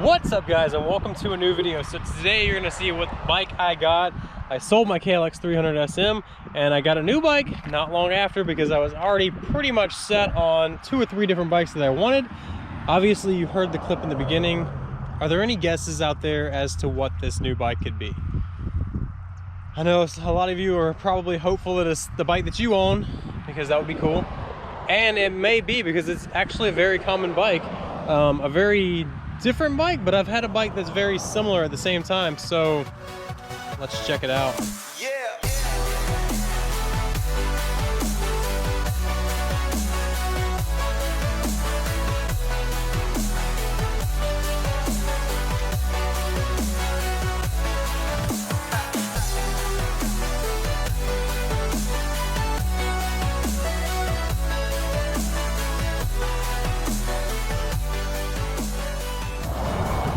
What's up, guys, and welcome to a new video. So today you're gonna see what bike I got. I sold my KLX 300 SM and I got a new bike not long after because I was already pretty much set on 2 or 3 different bikes that I wanted. Obviously you heard the clip in the beginning. Are there any guesses out there as to what this new bike could be? I know a lot of you are probably hopeful that it's the bike that you own, because that would be cool. And it may be, because it's actually a very common bike, a very different bike, but I've had a bike that's very similar at the same time, so let's check it out.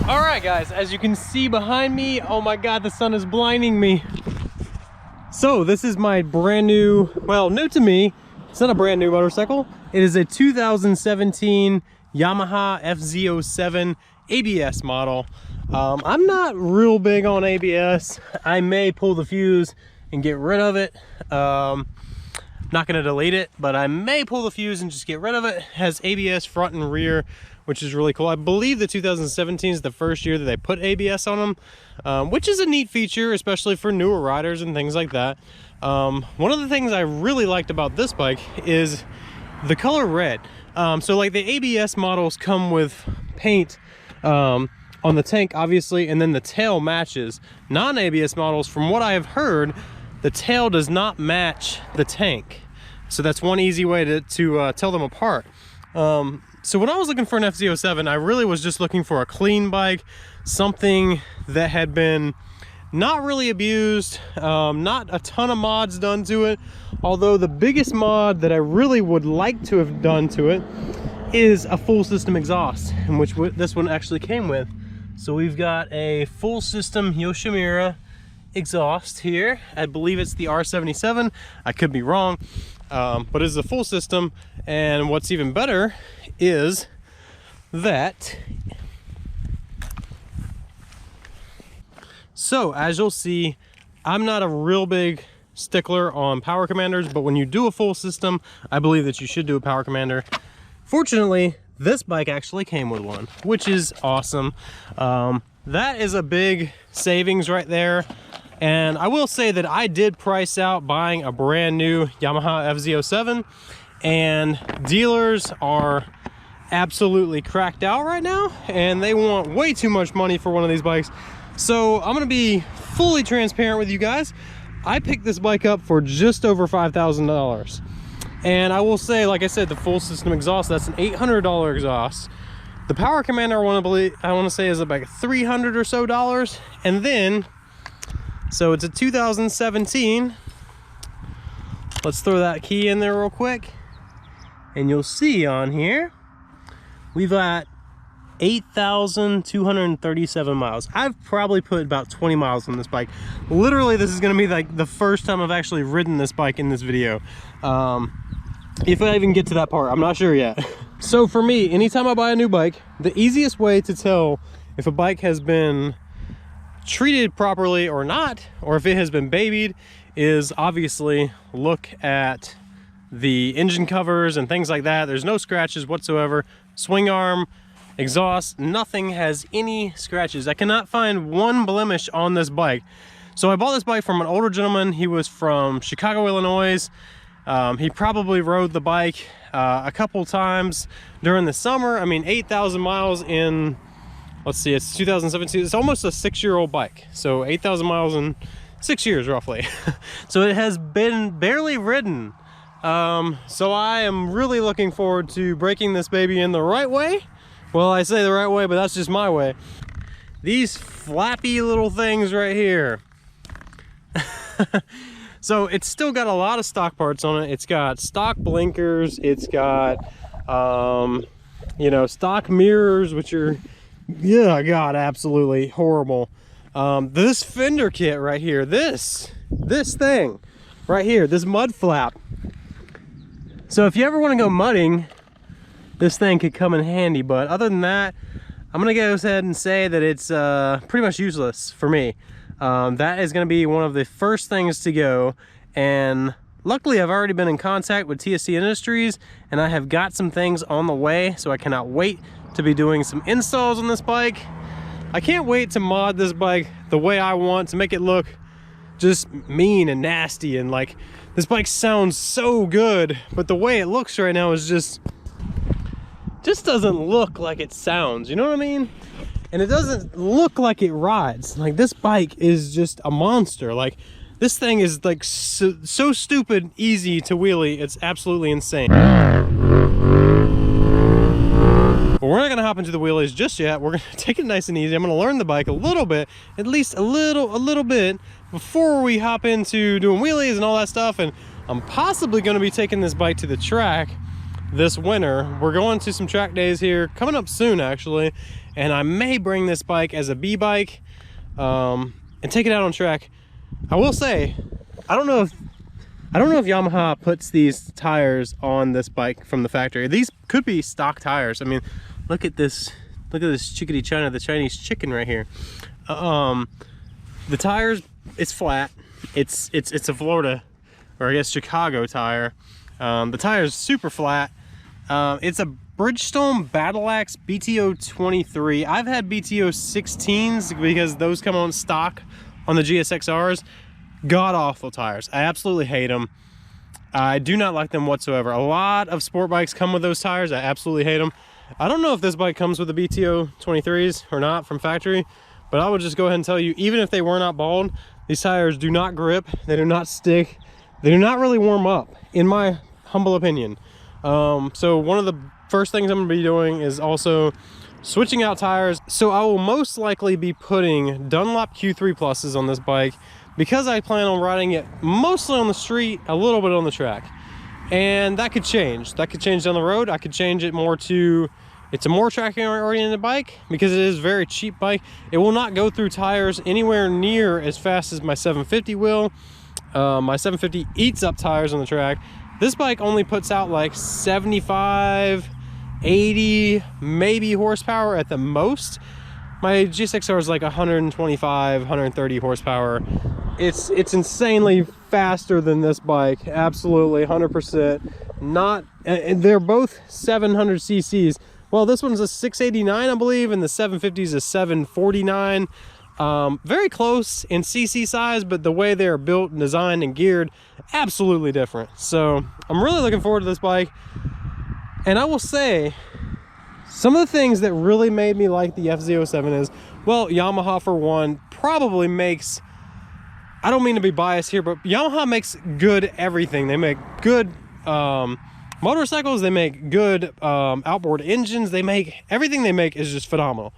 All right, guys, as you can see behind me, oh my God, the sun is blinding me. So this is my brand new, well, new to me, it's not a brand new motorcycle. It is a 2017 Yamaha FZ07 ABS model. I'm not real big on ABS. I may pull the fuse and get rid of it. Not gonna delete it, but I may pull the fuse and just get rid of it. It has ABS front and rear, which is really cool. I believe the 2017 is the first year that they put ABS on them, which is a neat feature, especially for newer riders and things like that. One of the things I really liked about this bike is the color red. So like the ABS models come with paint on the tank, obviously, and then the tail matches. Non-ABS models, from what I have heard, the tail does not match the tank. So that's one easy way to tell them apart. So when I was looking for an FZ07, I really was just looking for a clean bike, something that had been not really abused, not a ton of mods done to it. Although the biggest mod that I really would like to have done to it is a full system exhaust, in which this one actually came with. So we've got a full system Yoshimura exhaust here. I believe it's the R77. I could be wrong, but it's a full system. And what's even better is that, so as you'll see, I'm not a real big stickler on power commanders, but when you do a full system, I believe that you should do a power commander. Fortunately, this bike actually came with one, which is awesome. That is a big savings right there. And I will say that I did price out buying a brand new Yamaha FZ07, and dealers are absolutely cracked out right now, and they want way too much money for one of these bikes. So I'm gonna be fully transparent with you guys. I picked this bike up for just over $5,000. And I will say, like I said, the full system exhaust, that's an $800 exhaust. The power commander, I want to say, is about $300 or so dollars. And then, so it's a 2017. Let's throw that key in there real quick. And you'll see on here, we've got 8,237 miles. I've probably put about 20 miles on this bike. Literally, this is gonna be like the first time I've actually ridden this bike in this video. If I even get to that part, I'm not sure yet. So for me, anytime I buy a new bike, the easiest way to tell if a bike has been treated properly or not, or if it has been babied, is obviously look at the engine covers and things like that. There's no scratches whatsoever. Swing arm, exhaust, nothing has any scratches. I cannot find one blemish on this bike. So I bought this bike from an older gentleman. He was from Chicago, Illinois. He probably rode the bike a couple times during the summer. I mean, 8,000 miles in, let's see, it's 2017. It's almost a 6-year-old bike. So 8,000 miles in 6 years, roughly. So it has been barely ridden. So I am really looking forward to breaking this baby in the right way. Well, I say the right way, but that's just my way. These flappy little things right here. So it's still got a lot of stock parts on it. It's got stock blinkers. It's got, you know, stock mirrors, which are, yeah, God, absolutely horrible. This fender kit right here, this thing right here, this mud flap. So if you ever want to go mudding, this thing could come in handy, but other than that, I'm gonna go ahead and say that it's pretty much useless for me. That is gonna be one of the first things to go, and luckily I've already been in contact with TSC Industries and I have got some things on the way, so I cannot wait to be doing some installs on this bike. I can't wait to mod this bike the way I want, to make it look just mean and nasty, and like, this bike sounds so good, but the way it looks right now is just doesn't look like it sounds, you know what I mean? And it doesn't look like it rides. Like, this bike is just a monster. Like, this thing is like so stupid easy to wheelie, it's absolutely insane. But we're not gonna hop into the wheelies just yet. We're gonna take it nice and easy. I'm gonna learn the bike a little bit, at least a little bit, before we hop into doing wheelies and all that stuff. And I'm possibly gonna be taking this bike to the track this winter. We're going to some track days here coming up soon, actually, and I may bring this bike as a B bike and take it out on track. I will say, I don't know if Yamaha puts these tires on this bike from the factory. These could be stock tires. I mean, look at this chickadee China, the Chinese chicken right here. The tires, it's flat. It's a Florida, or I guess Chicago tire. The tire's super flat. It's a Bridgestone Battle Axe BTO 23. I've had BTO 16s because those come on stock on the GSXRs. God awful tires. I absolutely hate them. I do not like them whatsoever. A lot of sport bikes come with those tires. I absolutely hate them. I don't know if this bike comes with the BTO 23s or not from factory, but I would just go ahead and tell you, even if they were not bald, these tires do not grip, they do not stick, they do not really warm up, in my humble opinion. So one of the first things I'm gonna be doing is also switching out tires. So I will most likely be putting Dunlop Q3 Pluses on this bike, because I plan on riding it mostly on the street, a little bit on the track. And that could change. That could change down the road. I could change it more to, it's a more track oriented bike, because it is a very cheap bike. It will not go through tires anywhere near as fast as my 750 will. My 750 eats up tires on the track. This bike only puts out like 75, 80, maybe horsepower at the most. My GSXR is like 125, 130 horsepower. It's insanely faster than this bike, absolutely, 100%. Not, and they're both 700 cc's. Well, this one's a 689, I believe, and the 750 is a 749. Very close in cc size, but the way they're built and designed and geared, absolutely different. So I'm really looking forward to this bike. And I will say, some of the things that really made me like the FZ07 is, well, Yamaha for one probably makes, I don't mean to be biased here, but Yamaha makes good everything. They make good motorcycles, they make good outboard engines, they make, everything they make is just phenomenal.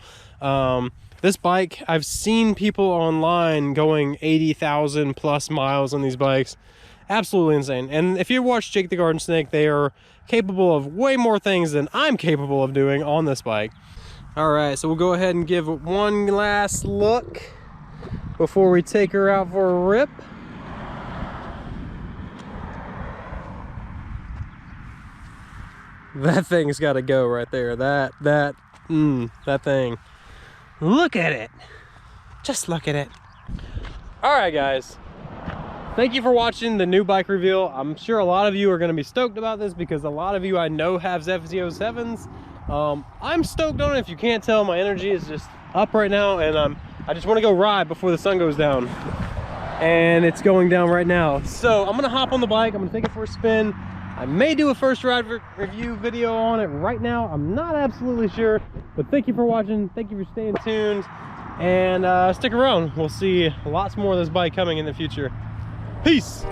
This bike, I've seen people online going 80,000 plus miles on these bikes. Absolutely insane. And if you watch Jake the Garden Snake, they are capable of way more things than I'm capable of doing on this bike. All right, so we'll go ahead and give it one last look before we take her out for a rip. That thing's got to go right there. That thing. Look at it. Just look at it. All right, guys. Thank you for watching the new bike reveal. I'm sure a lot of you are going to be stoked about this, because a lot of you I know have FZ07s. I'm stoked on it. If you can't tell, my energy is just up right now, and I just want to go ride before the sun goes down. And it's going down right now. So I'm going to hop on the bike. I'm going to take it for a spin. I may do a first ride review video on it right now. I'm not absolutely sure, but thank you for watching. Thank you for staying tuned, and stick around. We'll see lots more of this bike coming in the future. Peace.